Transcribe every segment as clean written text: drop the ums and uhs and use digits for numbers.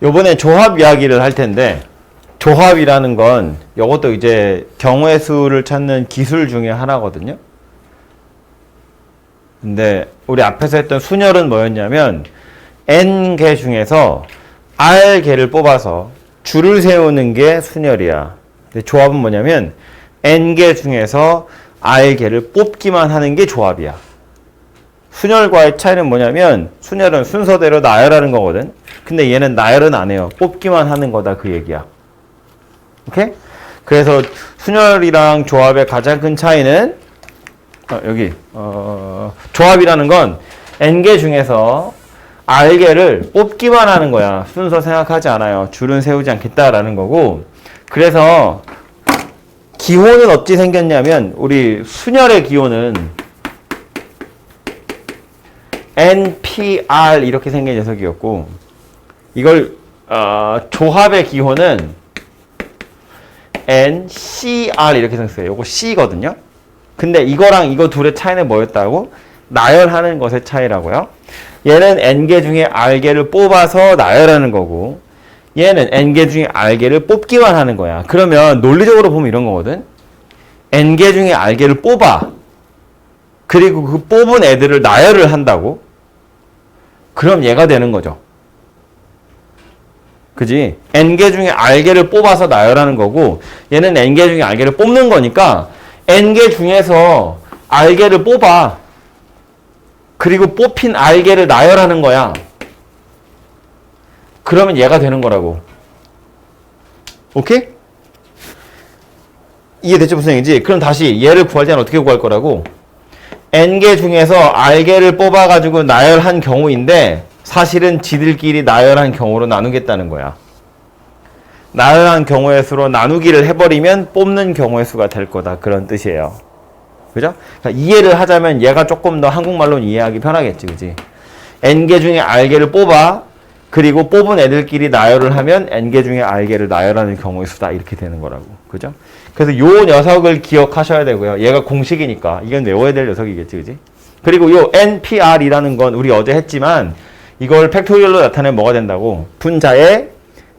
요번에 조합 이야기를 할 텐데, 조합이라는 건 요것도 이제 경우의 수를 찾는 기술 중에 하나거든요. 근데 우리 앞에서 했던 순열은 뭐였냐면 n개 중에서 r개를 뽑아서 줄을 세우는 게 순열이야. 근데 조합은 뭐냐면 n개 중에서 r개를 뽑기만 하는 게 조합이야. 순열과의 차이는 뭐냐면 순열은 순서대로 나열하는 거거든. 근데 얘는 나열은 안 해요. 뽑기만 하는 거다 그 얘기야. 오케이? 그래서 순열이랑 조합의 가장 큰 차이는 조합이라는 건 n개 중에서 r개를 뽑기만 하는 거야. 순서 생각하지 않아요. 줄은 세우지 않겠다라는 거고. 그래서 기호는 어찌 생겼냐면 우리 순열의 기호는 NPR 이렇게 생긴 녀석이었고, 이걸 조합의 기호는 NCR 이렇게 생겼어요. 요거 C거든요. 근데 이거랑 이거 둘의 차이는 뭐였다고? 나열하는 것의 차이라고요. 얘는 n개 중에 r개를 뽑아서 나열하는 거고, 얘는 n개 중에 r개를 뽑기만 하는 거야. 그러면 논리적으로 보면 이런 거거든. n개 중에 r개를 뽑아. 그리고 그 뽑은 애들을 나열을 한다고? 그럼 얘가 되는 거죠. 그지? n개 중에 r개를 뽑아서 나열하는 거고, 얘는 n개 중에 r개를 뽑는 거니까 n개 중에서 r개를 뽑아. 그리고 뽑힌 r개를 나열하는 거야. 그러면 얘가 되는 거라고. 오케이? 이해됐죠, 무슨 얘기인지? 그럼 다시 얘를 구할 때는 어떻게 구할 거라고? n개 중에서 r개를 뽑아가지고 나열한 경우인데 사실은 지들끼리 나열한 경우로 나누겠다는 거야. 나열한 경우의 수로 나누기를 해버리면 뽑는 경우의 수가 될 거다. 그런 뜻이에요. 그죠? 그러니까 이해를 하자면 얘가 조금 더 한국말로는 이해하기 편하겠지. 그지? n개 중에 r개를 뽑아. 그리고 뽑은 애들끼리 나열을 하면 n개 중에 r개를 나열하는 경우의 수다. 이렇게 되는 거라고. 그죠? 그래서 요 녀석을 기억하셔야 되고요. 얘가 공식이니까. 이건 외워야 될 녀석이겠지. 그지? 그리고 요 NPR이라는 건 우리 어제 했지만 이걸 팩토리얼로 나타내면 뭐가 된다고? 분자의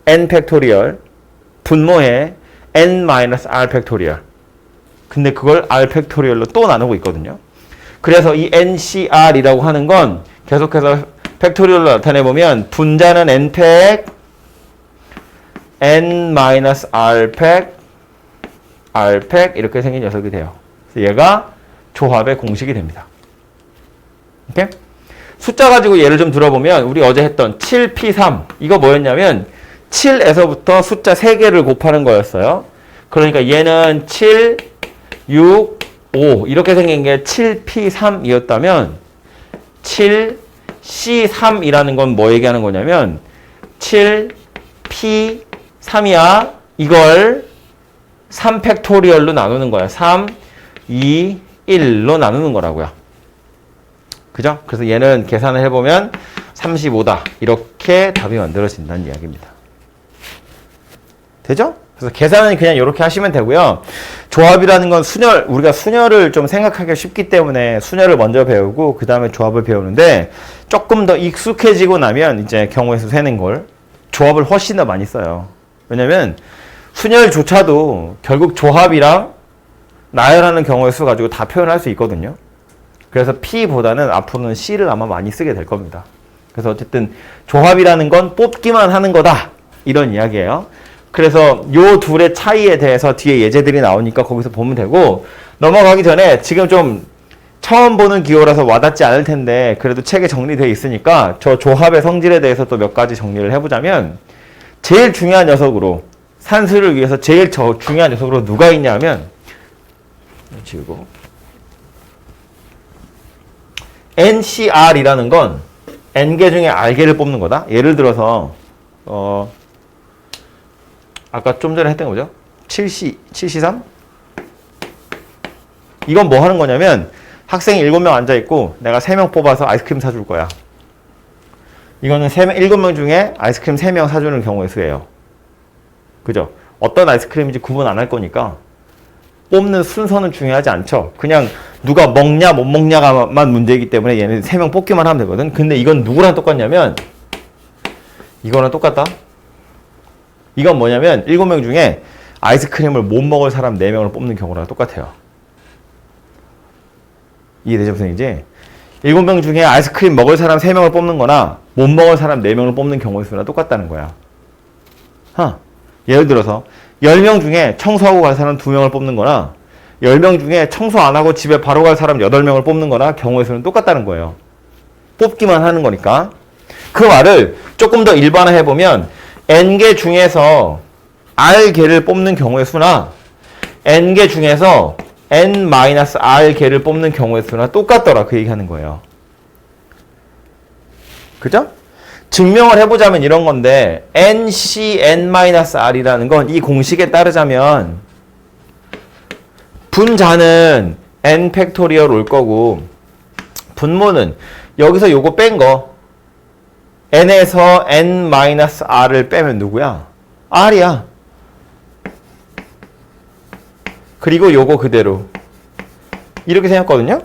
n 팩토리얼, 분모의 n-r 팩토리얼. 근데 그걸 r 팩토리얼로 또 나누고 있거든요. 그래서 이 NCR이라고 하는 건 계속해서 팩토리얼로 나타내보면 분자는 n팩, n-r 팩, r팩 이렇게 생긴 녀석이 돼요. 그래서 얘가 조합의 공식이 됩니다. 오케이? 숫자 가지고 예를 좀 들어보면 우리 어제 했던 7P3 이거 뭐였냐면 7에서부터 숫자 3개를 곱하는 거였어요. 그러니까 얘는 7, 6, 5 이렇게 생긴 게 7P3이었다면 7C3이라는 건 뭐 얘기하는 거냐면 7P3이야. 이걸 3팩토리얼로 나누는 거야. 3, 2, 1로 나누는 거라고요. 그죠? 그래서 얘는 계산을 해보면 35다. 이렇게 답이 만들어진다는 이야기입니다. 되죠? 그래서 계산은 그냥 이렇게 하시면 되고요. 조합이라는 건 순열, 우리가 순열을 좀 생각하기 쉽기 때문에 순열을 먼저 배우고 그 다음에 조합을 배우는데 조금 더 익숙해지고 나면 이제 경우의 수 세는 걸 조합을 훨씬 더 많이 써요. 왜냐면 순열조차도 결국 조합이랑 나열하는 경우의 수 가지고 다 표현할 수 있거든요. 그래서 P보다는 앞으로는 C를 아마 많이 쓰게 될 겁니다. 그래서 어쨌든 조합이라는 건 뽑기만 하는 거다. 이런 이야기예요. 그래서 요 둘의 차이에 대해서 뒤에 예제들이 나오니까 거기서 보면 되고 넘어가기 전에 지금 좀 처음 보는 기호라서 와닿지 않을 텐데 그래도 책에 정리되어 있으니까 저 조합의 성질에 대해서 또 몇 가지 정리를 해보자면 제일 중요한 녀석으로 산수를 위해서 제일 중요한 녀석으로 누가 있냐면 지우고 NCR이라는 건 n개 중에 r개를 뽑는 거다. 예를 들어서 아까 좀 전에 했던 거죠. 7C3? 이건 뭐 하는 거냐면 학생이 7명 앉아있고 내가 3명 뽑아서 아이스크림 사줄 거야. 이거는 7명 중에 아이스크림 3명 사주는 경우의 수예요. 그죠? 어떤 아이스크림인지 구분 안 할 거니까 뽑는 순서는 중요하지 않죠. 그냥 누가 먹냐 못 먹냐가만 문제이기 때문에 얘는 3명 뽑기만 하면 되거든. 근데 이건 누구랑 똑같냐면 이거랑 똑같다. 이건 뭐냐면 7명 중에 아이스크림을 못 먹을 사람 4명을 뽑는 경우랑 똑같아요. 이해되죠, 선생님이지? 7명 중에 아이스크림 먹을 사람 3명을 뽑는 거나 못 먹을 사람 4명을 뽑는 경우의 수나 똑같다는 거야. 예를 들어서 10명 중에 청소하고 갈 사람 2명을 뽑는 거나 10명 중에 청소 안 하고 집에 바로 갈 사람 8명을 뽑는 거나 경우의 수는 똑같다는 거예요. 뽑기만 하는 거니까. 그 말을 조금 더 일반화해보면 n개 중에서 r개를 뽑는 경우의 수나 n개 중에서 n-r개를 뽑는 경우의 수나 똑같더라. 그 얘기하는 거예요. 그죠? 증명을 해보자면 이런 건데 NCn-r이라는 건 이 공식에 따르자면 분자는 n 팩토리얼 올 거고 분모는 여기서 요거 뺀 거 n에서 n-r을 빼면 누구야? r이야. 그리고 요거 그대로 이렇게 생겼거든요.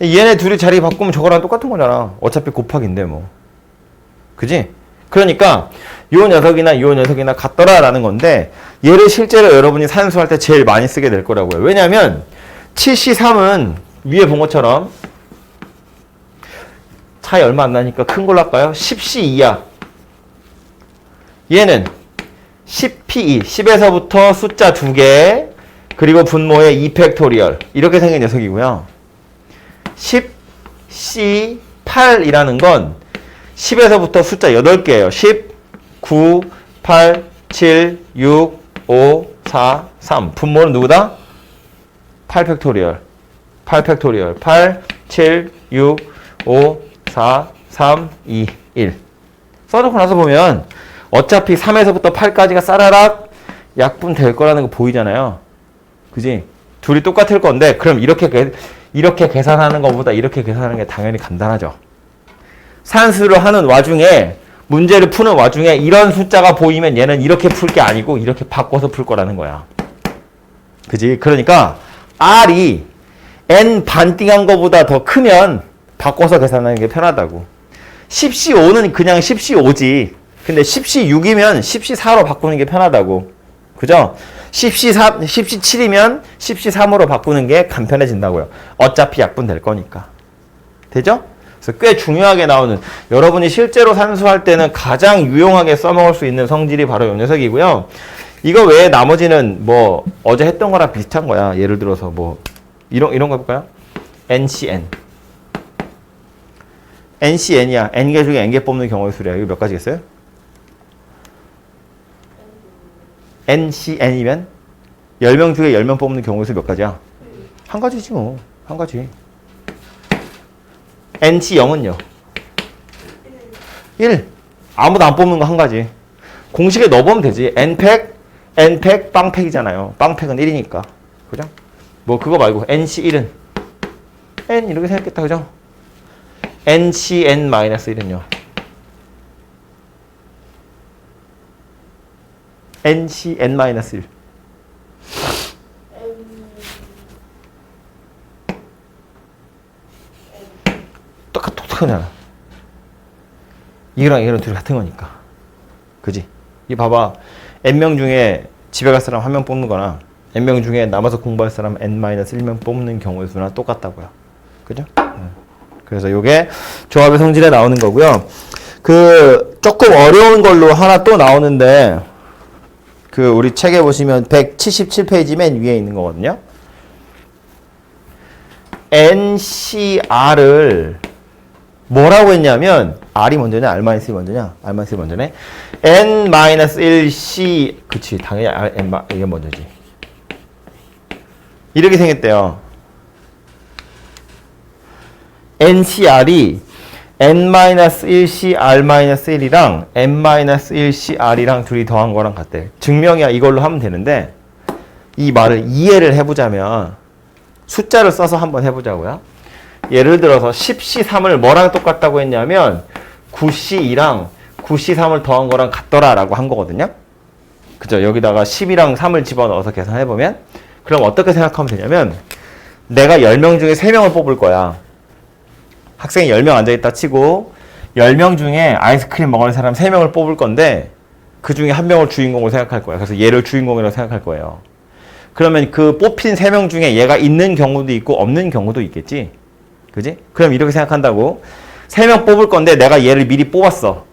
얘네 둘이 자리 바꾸면 저거랑 똑같은 거잖아. 어차피 곱하기인데 뭐. 그지? 그러니까 요 녀석이나 요 녀석이나 같더라라는 건데 얘를 실제로 여러분이 산수할 때 제일 많이 쓰게 될 거라고요. 왜냐면 7C3은 위에 본 것처럼 차이 얼마 안 나니까 큰 걸로 할까요? 10C2야. 얘는 10P2, 10에서부터 숫자 2개 그리고 분모의 2팩토리얼 이렇게 생긴 녀석이고요. 10C8이라는 건 10에서부터 숫자 8개예요. 10, 9, 8, 7, 6, 5, 4, 3. 분모는 누구다? 8팩토리얼. 8팩토리얼. 8, 7, 6, 5, 4, 3, 2, 1. 써놓고 나서 보면 어차피 3에서부터 8까지가 싸라락 약분 될 거라는 거 보이잖아요. 그지? 둘이 똑같을 건데 그럼 이렇게 계산하는 것보다 이렇게 계산하는 게 당연히 간단하죠. 산수를 하는 와중에 문제를 푸는 와중에 이런 숫자가 보이면 얘는 이렇게 풀 게 아니고 이렇게 바꿔서 풀 거라는 거야. 그지? 그러니까 R이 N 반띵한 거보다 더 크면 바꿔서 계산하는 게 편하다고. 10C5는 그냥 10C5지. 근데 10C6이면 10C4로 바꾸는 게 편하다고. 그죠? 10C7이면 10C3으로 바꾸는 게 간편해진다고요. 어차피 약분될 거니까. 되죠? 그래서 꽤 중요하게 나오는, 여러분이 실제로 산수할 때는 가장 유용하게 써먹을 수 있는 성질이 바로 이 녀석이고요. 이거 외에 나머지는 뭐 어제 했던 거랑 비슷한 거야. 예를 들어서 뭐 이런 거 해볼까요? NCN. NCN이야. N개 중에 N개 뽑는 경우의 수래요. 이거 몇 가지겠어요? NCN이면 10명 중에 10명 뽑는 경우의 수 몇 가지야? 한 가지지 뭐. 한 가지. NC0은요? 1. 아무도 안 뽑는 거 한 가지. 공식에 넣어보면 되지. N팩, 빵팩이잖아요. 빵팩은 1이니까. 그죠? 뭐 그거 말고 NC1은 N 이렇게 생겼겠다. 그죠? NCN-1은요? NCN-1. 똑같잖아. 이거랑 이거랑 둘이 같은 거니까. 그지? 이 봐봐. N명 중에 집에 갈 사람 1명 뽑는 거나 N명 중에 남아서 공부할 사람 N-1명 뽑는 경우의 수나 똑같다고요. 그죠? 그래서 요게 조합의 성질에 나오는 거고요. 그 조금 어려운 걸로 하나 또 나오는데 그 우리 책에 보시면 177페이지 맨 위에 있는 거거든요. NCR을 뭐라고 했냐면 R이 먼저냐 R-1이 먼저냐? R-1이 먼저네. N-1C 그치 당연히 이게 먼저지. 이렇게 생겼대요. NCR이 N-1C R-1이랑 N-1C R이랑 둘이 더한 거랑 같대. 증명이야 이걸로 하면 되는데 이 말을 이해를 해보자면 숫자를 써서 한번 해보자고요. 예를 들어서 10C3을 뭐랑 똑같다고 했냐면 9C2랑 9C3을 더한 거랑 같더라 라고 한 거거든요. 그죠? 여기다가 10이랑 3을 집어넣어서 계산해보면 그럼 어떻게 생각하면 되냐면 내가 10명 중에 3명을 뽑을 거야. 학생이 10명 앉아있다 치고 10명 중에 아이스크림 먹을 사람 3명을 뽑을 건데 그 중에 한 명을 주인공으로 생각할 거야. 그래서 얘를 주인공이라고 생각할 거예요. 그러면 그 뽑힌 3명 중에 얘가 있는 경우도 있고 없는 경우도 있겠지? 그지? 그럼 이렇게 생각한다고. 3명 뽑을 건데 내가 얘를 미리 뽑았어.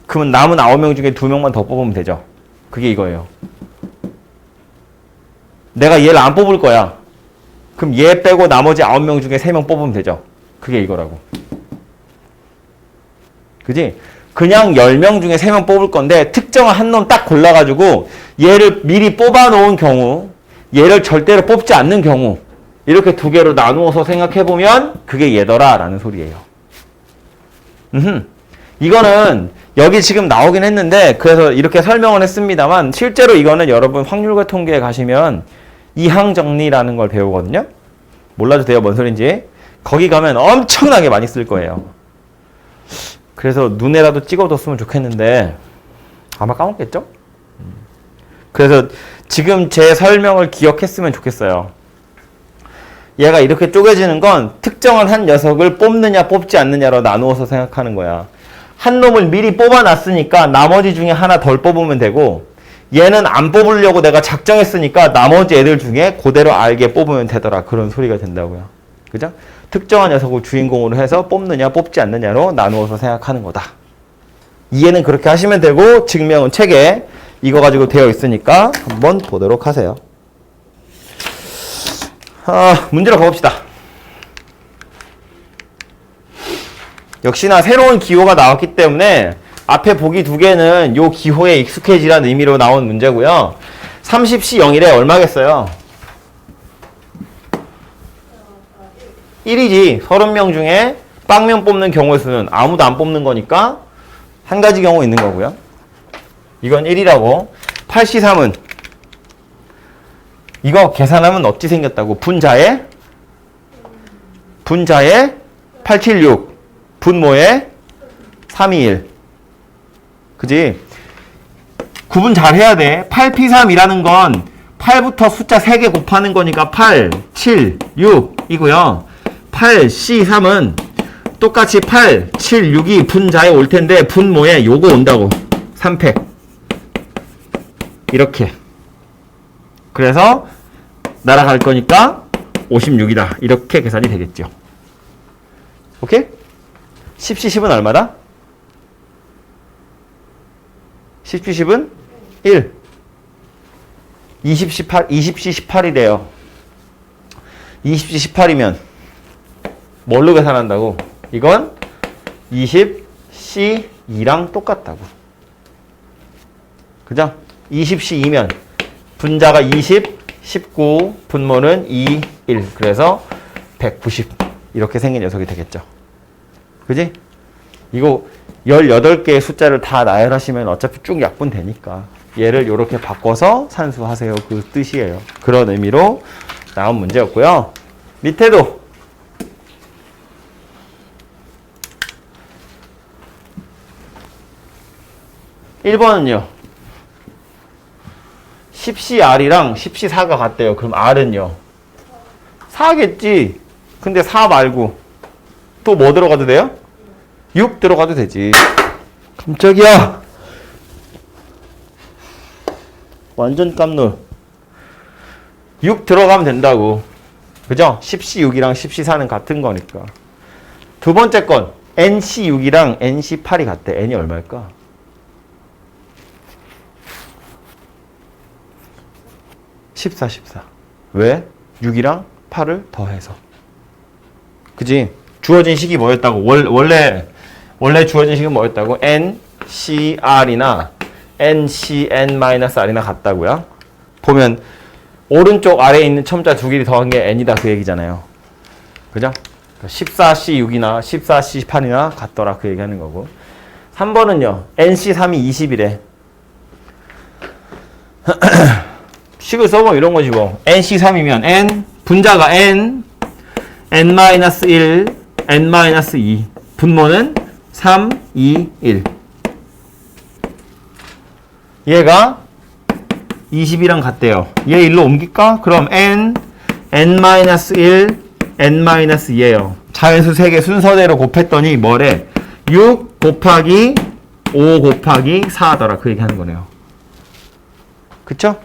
그러면 남은 9명 중에 2명만 더 뽑으면 되죠. 그게 이거예요. 내가 얘를 안 뽑을 거야. 그럼 얘 빼고 나머지 9명 중에 3명 뽑으면 되죠. 그게 이거라고. 그지? 그냥 10명 중에 3명 뽑을 건데 특정한 한 놈 딱 골라가지고 얘를 미리 뽑아놓은 경우, 얘를 절대로 뽑지 않는 경우, 이렇게 2개로 나누어서 생각해보면 그게 얘더라 라는 소리예요. 이거는 여기 지금 나오긴 했는데 그래서 이렇게 설명을 했습니다만 실제로 이거는 여러분 확률과 통계에 가시면 이항정리라는 걸 배우거든요. 몰라도 돼요. 뭔 소린지. 거기 가면 엄청나게 많이 쓸 거예요. 그래서 눈에라도 찍어뒀으면 좋겠는데 아마 까먹겠죠? 그래서 지금 제 설명을 기억했으면 좋겠어요. 얘가 이렇게 쪼개지는 건 특정한 한 녀석을 뽑느냐 뽑지 않느냐로 나누어서 생각하는 거야. 한 놈을 미리 뽑아놨으니까 나머지 중에 하나 덜 뽑으면 되고 얘는 안 뽑으려고 내가 작정했으니까 나머지 애들 중에 그대로 알게 뽑으면 되더라. 그런 소리가 된다고요. 그죠? 특정한 녀석을 주인공으로 해서 뽑느냐 뽑지 않느냐로 나누어서 생각하는 거다. 이해는 그렇게 하시면 되고 증명은 책에 이거 가지고 되어 있으니까 한번 보도록 하세요. 문제로 가봅시다. 역시나 새로운 기호가 나왔기 때문에 앞에 보기 2개는 요 기호에 익숙해지라는 의미로 나온 문제고요. 30C 0일에 얼마겠어요? 1이지. 30명 중에 빵면 뽑는 경우의 수는 아무도 안 뽑는 거니까 한 가지 경우 있는 거고요. 이건 1이라고. 8C3은 이거 계산하면 어찌 생겼다고? 분자에 876 분모에 321. 그지? 구분 잘 해야 돼. 8P3이라는 건 8부터 숫자 3개 곱하는 거니까 8, 7, 6이고요. 8C3은 똑같이 8, 7, 6이 분자에 올 텐데 분모에 요거 온다고. 3팩. 이렇게. 그래서 날아갈 거니까 56이다. 이렇게 계산이 되겠죠. 오케이? 10C 10은 얼마다? 10C 10은 1. 20C 18이래요. 20C 18이면 뭘로 계산한다고? 이건 20C2랑 똑같다고. 그죠? 20C2면 분자가 20, 19, 분모는 2, 1. 그래서 190. 이렇게 생긴 녀석이 되겠죠. 그지? 이거 18개의 숫자를 다 나열하시면 어차피 쭉 약분 되니까 얘를 이렇게 바꿔서 산수하세요. 그 뜻이에요. 그런 의미로 나온 문제였고요. 밑에도 1번은요. 10CR이랑 10C4가 같대요. 그럼 R은요? 4겠지. 근데 4 말고 또 뭐 들어가도 돼요? 6 들어가도 되지. 깜짝이야. 완전 깜놀. 6 들어가면 된다고. 그죠? 10C6이랑 10C4는 같은 거니까. 두 번째 건 NC6이랑 NC8이 같대. N이 얼마일까? 14. 왜? 6이랑 8을 더해서. 그지? 주어진 식이 뭐였다고? 원래 주어진 식은 뭐였다고? NCR이나 NCN-R이나 같다고요? 보면 오른쪽 아래에 있는 첨자 두 개를 더한 게 N이다 그 얘기잖아요. 그죠? 14C6이나 14C8이나 같더라 그 얘기하는 거고. 3번은요. NC3이 20이래. 식을 써보면 이런 거지 뭐. NC3이면 N, 분자가 N, N-1, N-2. 분모는 3, 2, 1. 얘가 20이랑 같대요. 얘 일로 옮길까? 그럼 N, N-1, N-2예요. 자연수 3개 순서대로 곱했더니 뭐래? 6 곱하기 5 곱하기 4더라. 그 얘기 하는 거네요. 그쵸?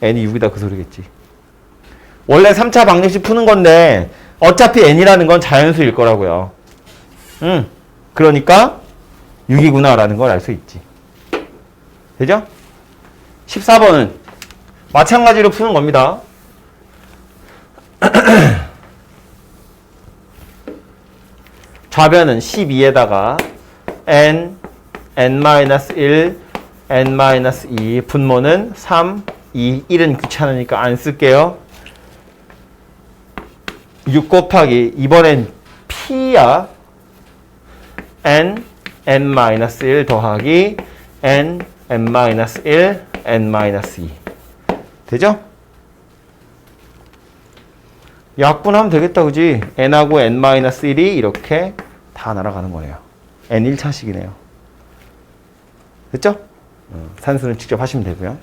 n이 6이다 그 소리겠지. 원래 3차 방정식 푸는 건데 어차피 n이라는 건 자연수일 거라고요. 그러니까 6이구나 라는 걸 알 수 있지. 되죠? 14번은 마찬가지로 푸는 겁니다. 좌변은 12에다가 n, n-1, n-2, 분모는 3, 2, 1은 귀찮으니까 안 쓸게요. 6 곱하기 이번엔 p야. n, n-1 더하기 n, n-1, n-2 되죠? 약분하면 되겠다 그지? n하고 n-1이 이렇게 다 날아가는 거네요. n 1차식이네요. 됐죠? 산수는 직접 하시면 되고요.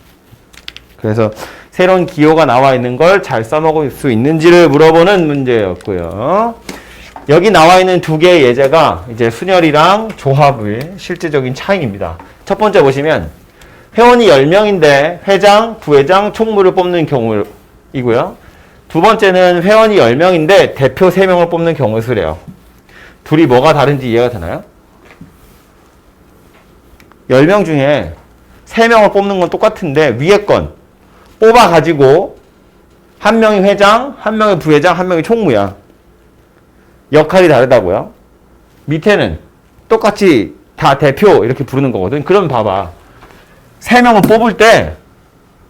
그래서 새로운 기호가 나와 있는 걸 잘 써먹을 수 있는지를 물어보는 문제였고요. 여기 나와 있는 두 개의 예제가 이제 순열이랑 조합의 실제적인 차이입니다. 첫 번째 보시면 회원이 10명인데 회장, 부회장, 총무를 뽑는 경우이고요. 두 번째는 회원이 10명인데 대표 3명을 뽑는 경우의 수래요. 둘이 뭐가 다른지 이해가 되나요? 10명 중에 3명을 뽑는 건 똑같은데 위에 건 뽑아가지고 한 명이 회장, 한 명이 부회장, 한 명이 총무야. 역할이 다르다고요. 밑에는 똑같이 다 대표 이렇게 부르는 거거든. 그럼 봐봐. 3명을 뽑을 때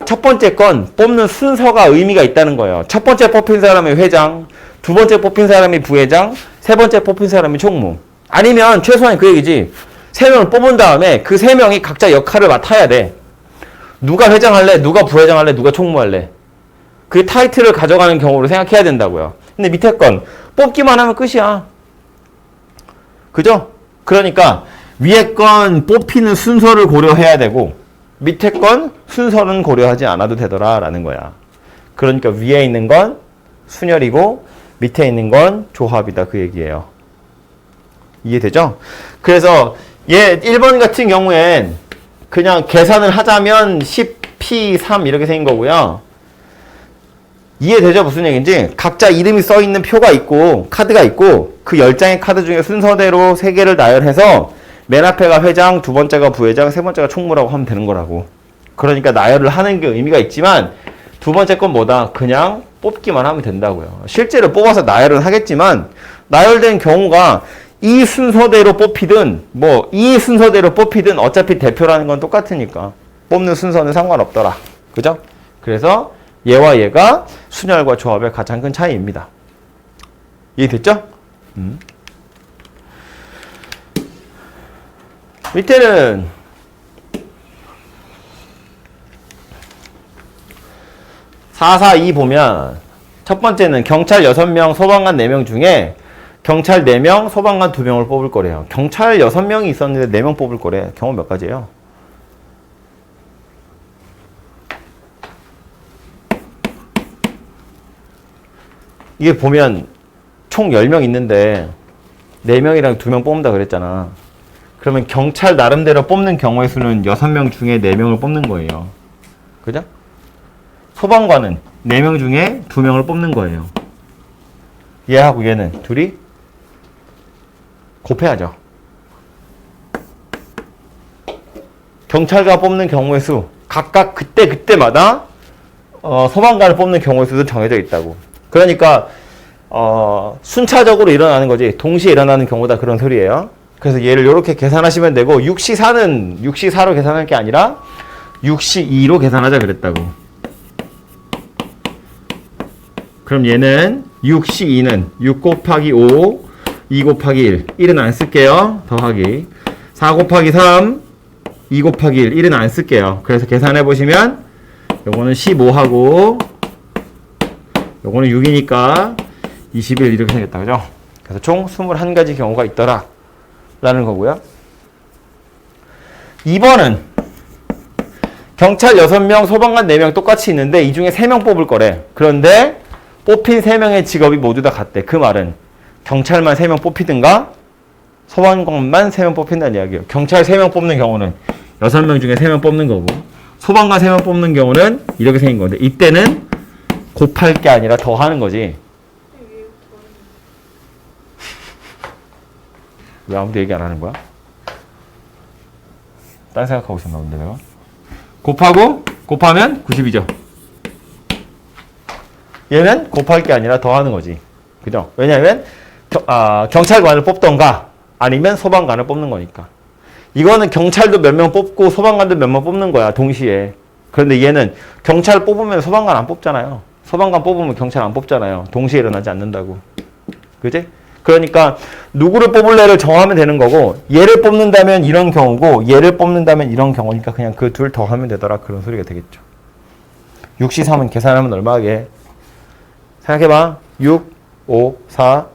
첫 번째 건 뽑는 순서가 의미가 있다는 거예요. 첫 번째 뽑힌 사람이 회장, 두 번째 뽑힌 사람이 부회장, 세 번째 뽑힌 사람이 총무. 아니면 최소한 그 얘기지. 3명을 뽑은 다음에 그 3명이 각자 역할을 맡아야 돼. 누가 회장 할래? 누가 부회장 할래? 누가 총무 할래? 그 타이틀을 가져가는 경우로 생각해야 된다고요. 근데 밑에 건 뽑기만 하면 끝이야. 그죠? 그러니까 위에 건 뽑히는 순서를 고려해야 되고 밑에 건 순서는 고려하지 않아도 되더라라는 거야. 그러니까 위에 있는 건 순열이고 밑에 있는 건 조합이다 그 얘기예요. 이해되죠? 그래서 얘 1번 같은 경우엔 그냥 계산을 하자면 10p3 이렇게 생긴 거고요. 이해되죠? 무슨 얘기인지? 각자 이름이 써있는 표가 있고 카드가 있고 그 10장의 카드 중에 순서대로 3개를 나열해서 맨 앞에가 회장, 두 번째가 부회장, 세 번째가 총무라고 하면 되는 거라고. 그러니까 나열을 하는 게 의미가 있지만 두 번째 건 뭐다? 그냥 뽑기만 하면 된다고요. 실제로 뽑아서 나열은 하겠지만 나열된 경우가 이 순서대로 뽑히든 뭐 이 순서대로 뽑히든 어차피 대표라는 건 똑같으니까 뽑는 순서는 상관없더라. 그죠? 그래서 얘와 얘가 순열과 조합의 가장 큰 차이입니다. 이해됐죠? 밑에는 442 보면 첫 번째는 경찰 6명, 소방관 4명 중에 경찰 4명, 소방관 2명을 뽑을 거래요. 경찰 6명이 있었는데 4명 뽑을 거래. 경우 몇 가지예요? 이게 보면 총 10명 있는데 4명이랑 2명 뽑는다 그랬잖아. 그러면 경찰 나름대로 뽑는 경우의 수는 6명 중에 4명을 뽑는 거예요. 그죠? 소방관은 4명 중에 2명을 뽑는 거예요. 얘하고 얘는 둘이 곱해야죠. 경찰과 뽑는 경우의 수 각각 그때마다 소방관을 뽑는 경우의 수도 정해져 있다고. 그러니까 순차적으로 일어나는 거지 동시에 일어나는 경우다 그런 소리예요. 그래서 얘를 이렇게 계산하시면 되고 6시4는 6시4로 계산할 게 아니라 6시2로 계산하자 그랬다고. 그럼 얘는 6시2는 6 곱하기 5, 2 곱하기 1. 1은 안 쓸게요. 더하기 4 곱하기 3, 2 곱하기 1. 1은 안 쓸게요. 그래서 계산해 보시면 요거는 15하고 요거는 6이니까 21 이렇게 생겼다. 그죠? 그래서 총 21가지 경우가 있더라. 라는 거고요. 2번은 경찰 6명, 소방관 4명 똑같이 있는데 이 중에 3명 뽑을 거래. 그런데 뽑힌 3명의 직업이 모두 다 같대. 그 말은 경찰만 3명 뽑히든가 소방관만 3명 뽑힌다는 이야기예요. 경찰 3명 뽑는 경우는 6명 중에 3명 뽑는 거고, 소방관 3명 뽑는 경우는 이렇게 생긴 건데, 이때는 곱할 게 아니라 더하는 거지. 왜 아무도 얘기 안 하는 거야? 딴 생각하고 있었나 본데 내가. 곱하면 90이죠. 얘는 곱할 게 아니라 더하는 거지. 그죠? 왜냐하면 경찰관을 뽑던가 아니면 소방관을 뽑는 거니까. 이거는 경찰도 몇 명 뽑고 소방관도 몇 명 뽑는 거야, 동시에. 그런데 얘는 경찰 뽑으면 소방관 안 뽑잖아요. 소방관 뽑으면 경찰 안 뽑잖아요. 동시에 일어나지 않는다고. 그지? 그러니까 누구를 뽑을래를 정하면 되는 거고, 얘를 뽑는다면 이런 경우고 얘를 뽑는다면 이런 경우니까 그냥 그 둘 더하면 되더라, 그런 소리가 되겠죠. 6C3은 계산하면 얼마게? 생각해봐. 6, 5, 4,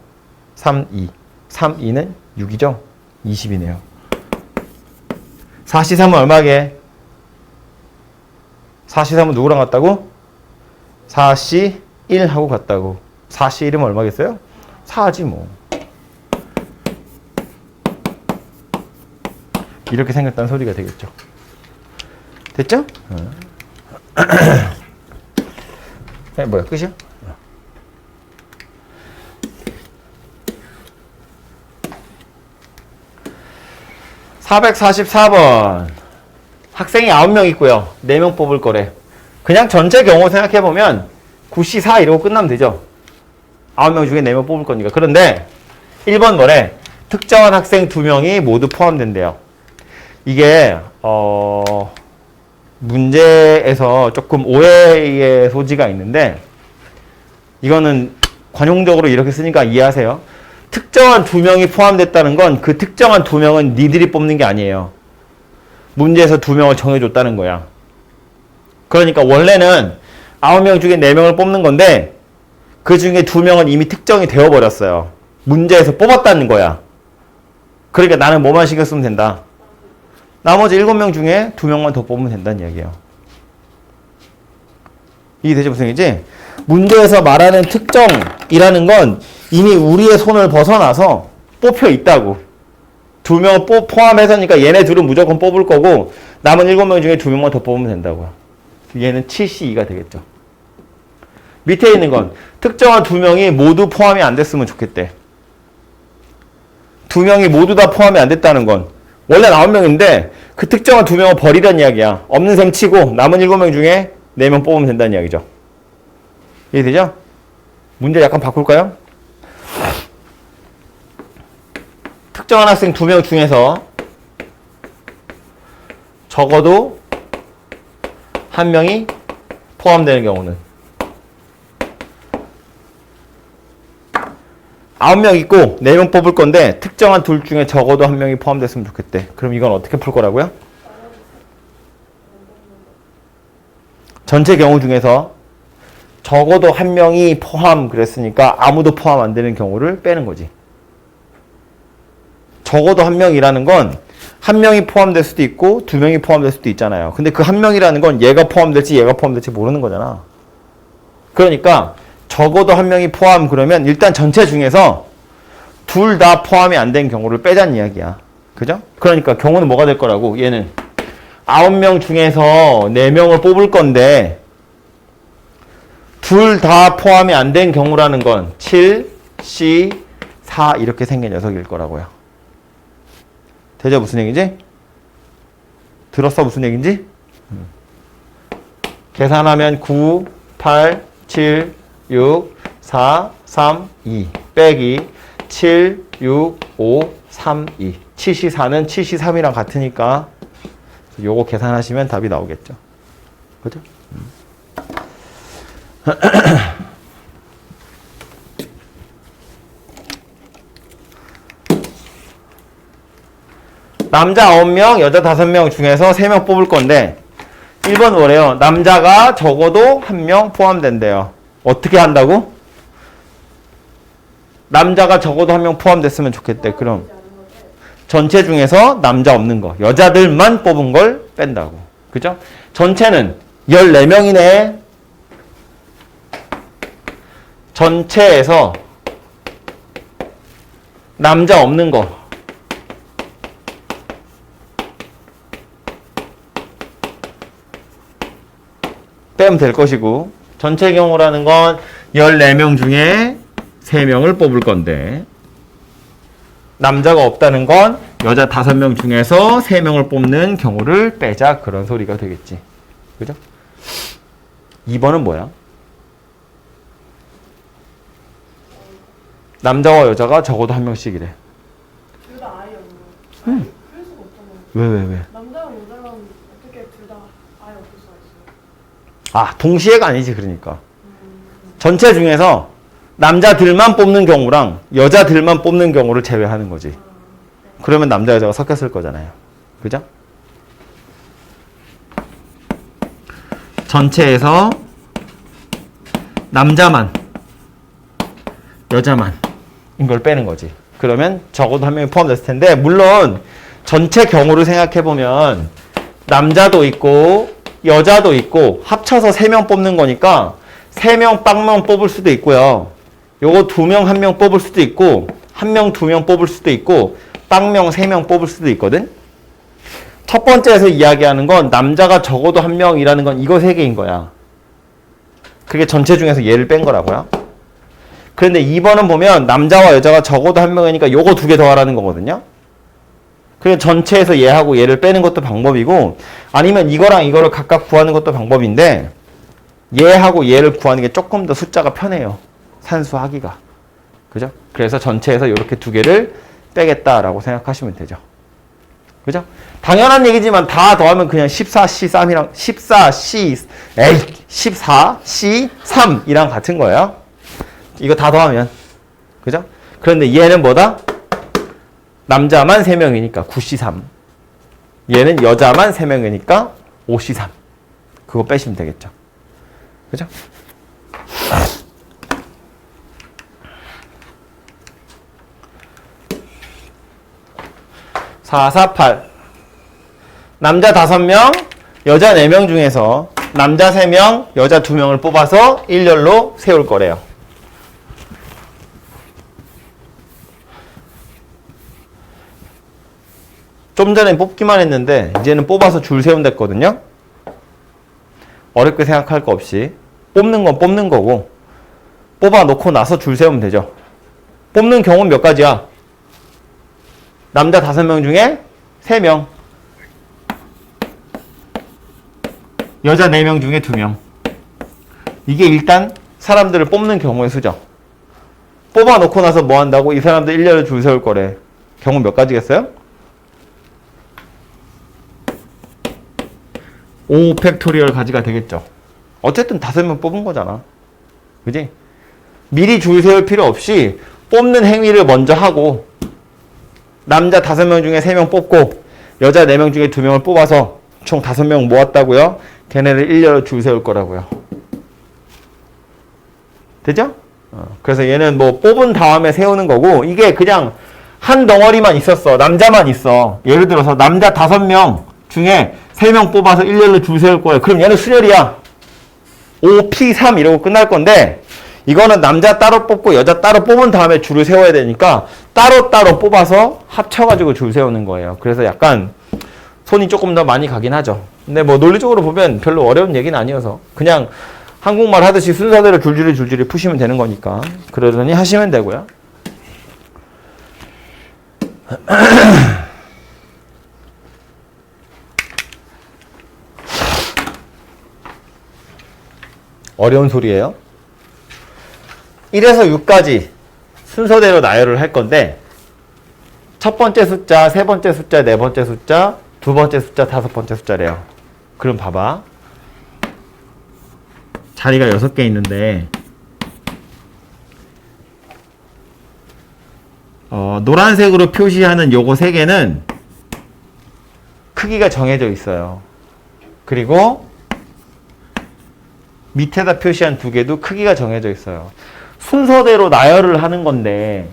3, 2. 3, 2는 6이죠? 20이네요. 4C3은 얼마게? 4C3은 누구랑 같다고? 4C1 하고 같다고. 4C1이면 얼마겠어요? 4지 뭐. 이렇게 생겼다는 소리가 되겠죠. 됐죠? 뭐야, 끝이야? 444번. 학생이 9명 있고요. 4명 뽑을 거래. 그냥 전체 경우 생각해보면 9C4 이러고 끝나면 되죠. 9명 중에 4명 뽑을 거니까. 그런데 1번 뭐래? 특정한 학생 2명이 모두 포함된대요. 이게 문제에서 조금 오해의 소지가 있는데, 이거는 관용적으로 이렇게 쓰니까 이해하세요. 특정한 2명이 포함됐다는 건 그 특정한 2명은 니들이 뽑는 게 아니에요. 문제에서 2명을 정해줬다는 거야. 그러니까 원래는 9명 중에 4명을 뽑는 건데 그 중에 2명은 이미 특정이 되어버렸어요. 문제에서 뽑았다는 거야. 그러니까 나는 뭐만 신경 쓰면 된다. 나머지 7명 중에 2명만 더 뽑으면 된다는 이야기예요. 이해되죠? 무슨 얘기지? 문제에서 말하는 특정이라는 건 이미 우리의 손을 벗어나서 뽑혀 있다고. 2명을 포함해서니까 얘네 둘은 무조건 뽑을 거고 남은 7명 중에 2명만 더 뽑으면 된다고요. 얘는 7C2가 되겠죠. 밑에 있는 건 특정한 2명이 모두 포함이 안 됐으면 좋겠대. 2명이 모두 다 포함이 안 됐다는 건 원래 9명인데 그 특정한 2명을 버리란 이야기야. 없는 셈 치고 남은 7명 중에 4명 뽑으면 된다는 이야기죠. 이해되죠? 문제 약간 바꿀까요? 특정한 학생 2명 중에서 적어도 1명이 포함되는 경우는 9명 있고 4명 뽑을 건데 특정한 둘 중에 적어도 1명이 포함됐으면 좋겠대. 그럼 이건 어떻게 풀 거라고요? 전체 경우 중에서 적어도 1명이 포함 그랬으니까 아무도 포함 안 되는 경우를 빼는 거지. 적어도 1명이라는 건 1명이 포함될 수도 있고 2명이 포함될 수도 있잖아요. 근데 그 1명이라는 건 얘가 포함될지 얘가 포함될지 모르는 거잖아. 그러니까 적어도 1명이 포함 그러면 일단 전체 중에서 둘 다 포함이 안 된 경우를 빼자는 이야기야. 그죠? 그러니까 경우는 뭐가 될 거라고? 얘는 9명 중에서 4명을 뽑을 건데 둘 다 포함이 안 된 경우라는 건 7, C, 4 이렇게 생긴 녀석일 거라고요. 되죠? 무슨 얘기지? 들었어? 무슨 얘기인지? 계산하면 9, 8, 7, 6, 4, 3, 2 빼기 7, 6, 5, 3, 2 7C4는 7C3이랑 같으니까 요거 계산하시면 답이 나오겠죠. 그죠? 남자 9명, 여자 5명 중에서 3명 뽑을 건데 1번 뭐래요? 남자가 적어도 1명 포함된대요. 어떻게 한다고? 남자가 적어도 1명 포함됐으면 좋겠대. 그럼 전체 중에서 남자 없는 거, 여자들만 뽑은 걸 뺀다고. 그죠? 전체는 14명이네. 전체에서 남자 없는 거 빼면 될 것이고 전체 경우라는 건 14명 중에 3명을 뽑을 건데 남자가 없다는 건 여자 5명 중에서 3명을 뽑는 경우를 빼자 그런 소리가 되겠지. 그죠? 2번은 뭐야? 남자와 여자가 적어도 1명씩이래. 둘 다 아이 없는. 그럴 수가 없잖아요. 왜? 남자랑 여자랑 어떻게 둘 다 아이 없을 수가 있어요? 아, 동시에가 아니지, 그러니까. 전체 중에서 남자들만 뽑는 경우랑 여자들만 뽑는 경우를 제외하는 거지. 그러면 남자, 여자가 섞였을 거잖아요. 그죠? 전체에서 남자만, 여자만 이걸 빼는 거지. 그러면 적어도 1명이 포함됐을 텐데 물론 전체 경우를 생각해보면 남자도 있고 여자도 있고 합쳐서 3명 뽑는 거니까 3명, 빵명 뽑을 수도 있고요. 요거 2명, 1명 뽑을 수도 있고 1명, 2명 뽑을 수도 있고 빵명, 3명 뽑을 수도 있거든. 첫 번째에서 이야기하는 건 남자가 적어도 1명이라는 건 이거 3개인 거야. 그게 전체 중에서 얘를 뺀 거라고요. 그런데 2번은 보면 남자와 여자가 적어도 1명이니까 요거 2개 더하라는 거거든요. 그래서 전체에서 얘하고 얘를 빼는 것도 방법이고 아니면 이거랑 이거를 각각 구하는 것도 방법인데 얘하고 얘를 구하는 게 조금 더 숫자가 편해요. 산수하기가. 그죠? 그래서 전체에서 이렇게 2개를 빼겠다라고 생각하시면 되죠. 그죠? 당연한 얘기지만 다 더하면 그냥 14C3이랑 14C3이랑 같은 거예요. 이거 다 더하면. 그죠? 그런데 얘는 뭐다? 남자만 3명이니까 9C3. 얘는 여자만 3명이니까 5C3. 그거 빼시면 되겠죠. 그죠? 4, 4, 8. 남자 5명, 여자 4명 중에서 남자 3명, 여자 2명을 뽑아서 일렬로 세울 거래요. 좀 전에 뽑기만 했는데 이제는 뽑아서 줄 세운댔거든요. 어렵게 생각할 거 없이 뽑는 건 뽑는 거고 뽑아 놓고 나서 줄 세우면 되죠. 뽑는 경우는 몇 가지야? 남자 5명 중에 3명, 여자 4명 중에 2명. 이게 일단 사람들을 뽑는 경우의 수죠. 뽑아 놓고 나서 뭐 한다고? 이 사람들 일렬로 줄 세울 거래. 경우 몇 가지겠어요? 5 팩토리얼 가지가 되겠죠. 어쨌든 5명 뽑은 거잖아. 그지? 미리 줄 세울 필요 없이 뽑는 행위를 먼저 하고 남자 5명 중에 3명 뽑고 여자 4명 중에 2명을 뽑아서 총 5명 모았다고요. 걔네를 일렬로 줄 세울 거라고요. 되죠? 그래서 얘는 뭐 뽑은 다음에 세우는 거고 이게 그냥 한 덩어리만 있었어. 남자만 있어. 예를 들어서 남자 5명 중에 3명 뽑아서 일렬로 줄 세울 거예요. 그럼 얘는 순열이야. 5P3 이러고 끝날 건데 이거는 남자 따로 뽑고 여자 따로 뽑은 다음에 줄을 세워야 되니까 따로따로 뽑아서 합쳐가지고 줄 세우는 거예요. 그래서 약간 손이 조금 더 많이 가긴 하죠. 근데 뭐 논리적으로 보면 별로 어려운 얘기는 아니어서 그냥 한국말 하듯이 순서대로 줄줄이 푸시면 되는 거니까 그러더니 하시면 되고요. 어려운 소리예요. 1에서 6까지 순서대로 나열을 할 건데 첫 번째 숫자, 세 번째 숫자, 네 번째 숫자, 두 번째 숫자, 다섯 번째 숫자래요. 그럼 봐봐. 자리가 6개 있는데 노란색으로 표시하는 요거 3개는 크기가 정해져 있어요. 그리고 밑에다 표시한 2개도 크기가 정해져 있어요. 순서대로 나열을 하는 건데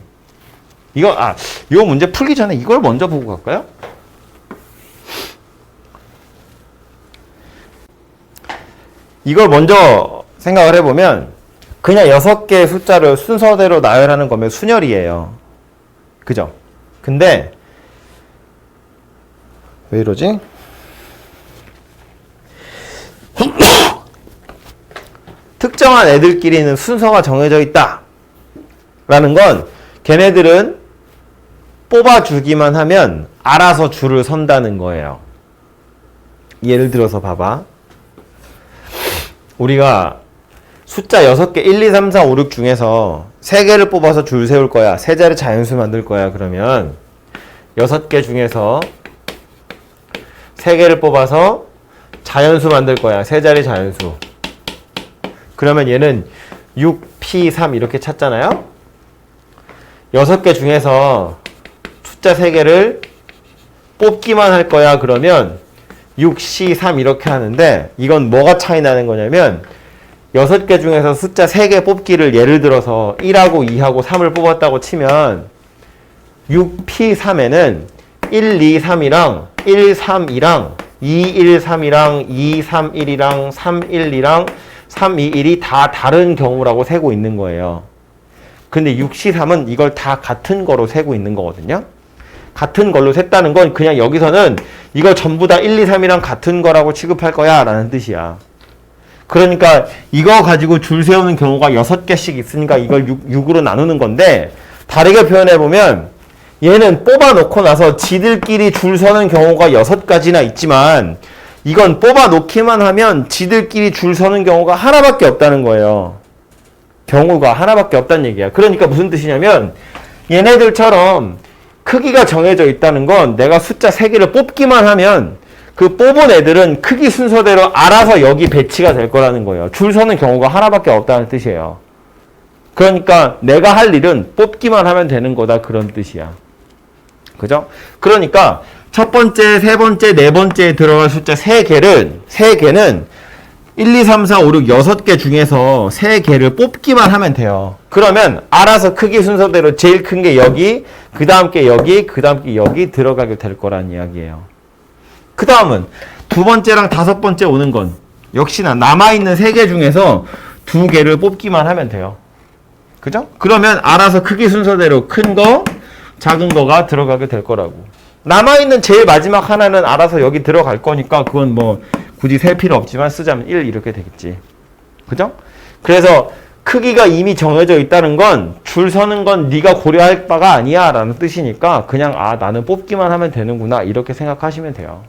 이거 문제 풀기 전에 이걸 먼저 보고 갈까요? 이걸 먼저 생각을 해보면 그냥 6개의 숫자를 순서대로 나열하는 거면 순열이에요. 그죠? 근데 왜 이러지? 특정한 애들끼리는 순서가 정해져 있다. 라는 건 걔네들은 뽑아주기만 하면 알아서 줄을 선다는 거예요. 예를 들어서 봐봐. 우리가 숫자 6개 1, 2, 3, 4, 5, 6 중에서 3개를 뽑아서 줄 세울 거야. 3자리 자연수 만들 거야. 그러면 6개 중에서 3개를 뽑아서 자연수 만들 거야. 3자리 자연수. 그러면 얘는 6, P, 3 이렇게 찾잖아요. 6개 중에서 숫자 3개를 뽑기만 할 거야. 그러면 6, C, 3 이렇게 하는데 이건 뭐가 차이 나는 거냐면 6개 중에서 숫자 3개 뽑기를 예를 들어서 1하고 2하고 3을 뽑았다고 치면 6P3에는 1, 2, 3이랑 1, 3, 2랑 2, 1, 3이랑 2, 3, 1이랑 3, 1, 2랑 3, 2, 1이 다 다른 경우라고 세고 있는 거예요. 근데 6, C, 3은 이걸 다 같은 거로 세고 있는 거거든요. 같은 걸로 셌다는 건 그냥 여기서는 이걸 전부 다 1, 2, 3이랑 같은 거라고 취급할 거야 라는 뜻이야. 그러니까 이거 가지고 줄 세우는 경우가 6개씩 있으니까 이걸 6으로 나누는 건데 다르게 표현해보면 얘는 뽑아놓고 나서 지들끼리 줄 서는 경우가 6가지나 있지만 이건 뽑아놓기만 하면 지들끼리 줄 서는 경우가 하나밖에 없다는 거예요. 경우가 하나밖에 없다는 얘기야. 그러니까 무슨 뜻이냐면 얘네들처럼 크기가 정해져 있다는 건 내가 숫자 3개를 뽑기만 하면 그 뽑은 애들은 크기 순서대로 알아서 여기 배치가 될 거라는 거예요. 줄 서는 경우가 하나밖에 없다는 뜻이에요. 그러니까 내가 할 일은 뽑기만 하면 되는 거다 그런 뜻이야. 그죠? 그러니까 첫 번째, 세 번째, 네 번째에 들어갈 숫자 3개는 1, 2, 3, 4, 5, 6, 6개 중에서 3개를 뽑기만 하면 돼요. 그러면 알아서 크기 순서대로 제일 큰 게 여기, 그 다음 게 여기, 그 다음 게 여기 들어가게 될 거란 이야기예요. 그 다음은 두 번째랑 다섯 번째 오는 건 역시나 남아있는 3개 중에서 2개를 뽑기만 하면 돼요. 그죠? 그러면 알아서 크기 순서대로 큰 거, 작은 거가 들어가게 될 거라고. 남아있는 제일 마지막 하나는 알아서 여기 들어갈 거니까 그건 뭐 굳이 셀 필요 없지만 쓰자면 1 이렇게 되겠지. 그죠? 그래서 크기가 이미 정해져 있다는 건 줄 서는 건 네가 고려할 바가 아니야 라는 뜻이니까 그냥 나는 뽑기만 하면 되는구나 이렇게 생각하시면 돼요.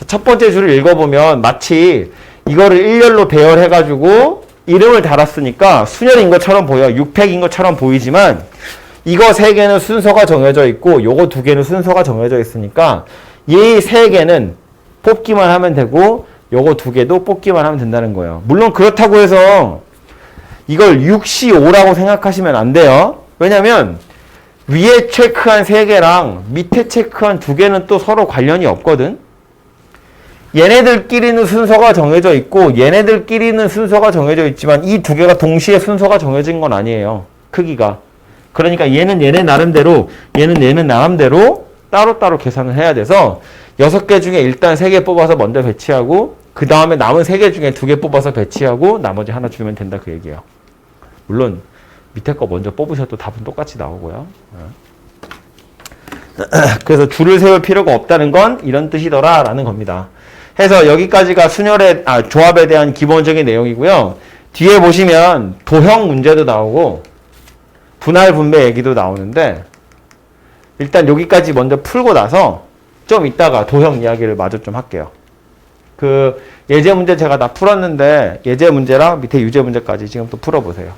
첫 번째 줄을 읽어보면 마치 이거를 일렬로 배열해가지고 이름을 달았으니까 순열인 것처럼 보여. 6팩인 것처럼 보이지만 이거 3개는 순서가 정해져 있고 요거 2개는 순서가 정해져 있으니까 이 3개는 뽑기만 하면 되고 요거 2개도 뽑기만 하면 된다는 거예요. 물론 그렇다고 해서 이걸 6C5라고 생각하시면 안 돼요. 왜냐면 위에 체크한 3개랑 밑에 체크한 2개는 또 서로 관련이 없거든. 얘네들끼리는 순서가 정해져 있고 얘네들끼리는 순서가 정해져 있지만 이 2개가 동시에 순서가 정해진 건 아니에요. 크기가. 그러니까 얘는 얘네 나름대로 얘는 얘는 나름대로 따로따로 계산을 해야 돼서 6개 중에 일단 3개 뽑아서 먼저 배치하고 그 다음에 남은 3개 중에 2개 뽑아서 배치하고 나머지 하나 주면 된다 그 얘기예요. 물론 밑에 거 먼저 뽑으셔도 답은 똑같이 나오고요. 그래서 줄을 세울 필요가 없다는 건 이런 뜻이더라 라는 겁니다. 해서 여기까지가 조합에 대한 기본적인 내용이고요. 뒤에 보시면 도형 문제도 나오고 분할 분배 얘기도 나오는데 일단 여기까지 먼저 풀고 나서 좀 이따가 도형 이야기를 마저 좀 할게요. 그 예제 문제 제가 다 풀었는데 예제 문제랑 밑에 유제 문제까지 지금 또 풀어보세요.